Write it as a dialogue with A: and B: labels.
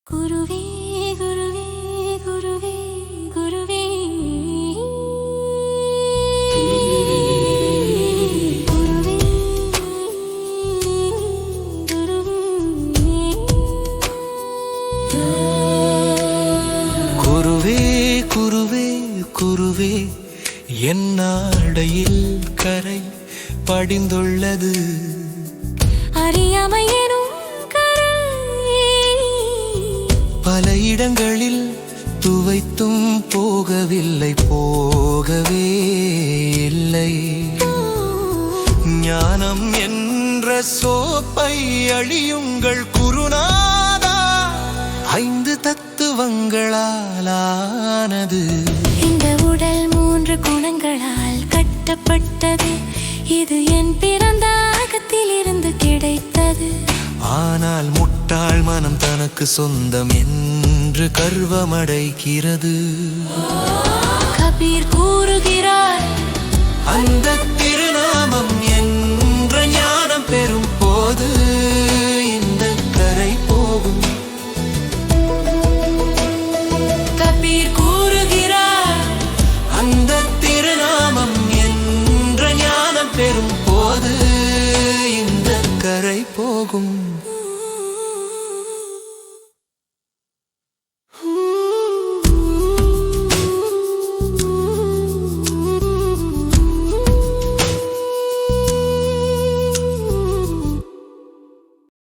A: குருவே குருவே குருவே குருவே குருவே
B: குருவே குருவே குருவே என் நாடையில் கரை படிந்துள்ளது
A: அறியாமையேனும்
B: பல இடங்களில் துவைத்தும் போகவில்லை போகவே இல்லை ஞானம் என்ற சோப்பை அழியுங்கள் குருநாதா 5 தத்துவங்களாலானது
A: இந்த உடல் 3 குணங்களால் கட்டப்பட்டது இது என் பிறந்த அகத்திலிருந்து கிடைத்தது
B: ஆனால் முட்டாள் மனம் தனக்கு சொந்தம் என்று கர்வமடைகிறது
A: கபீர் கூறுகிறார்
B: அந்த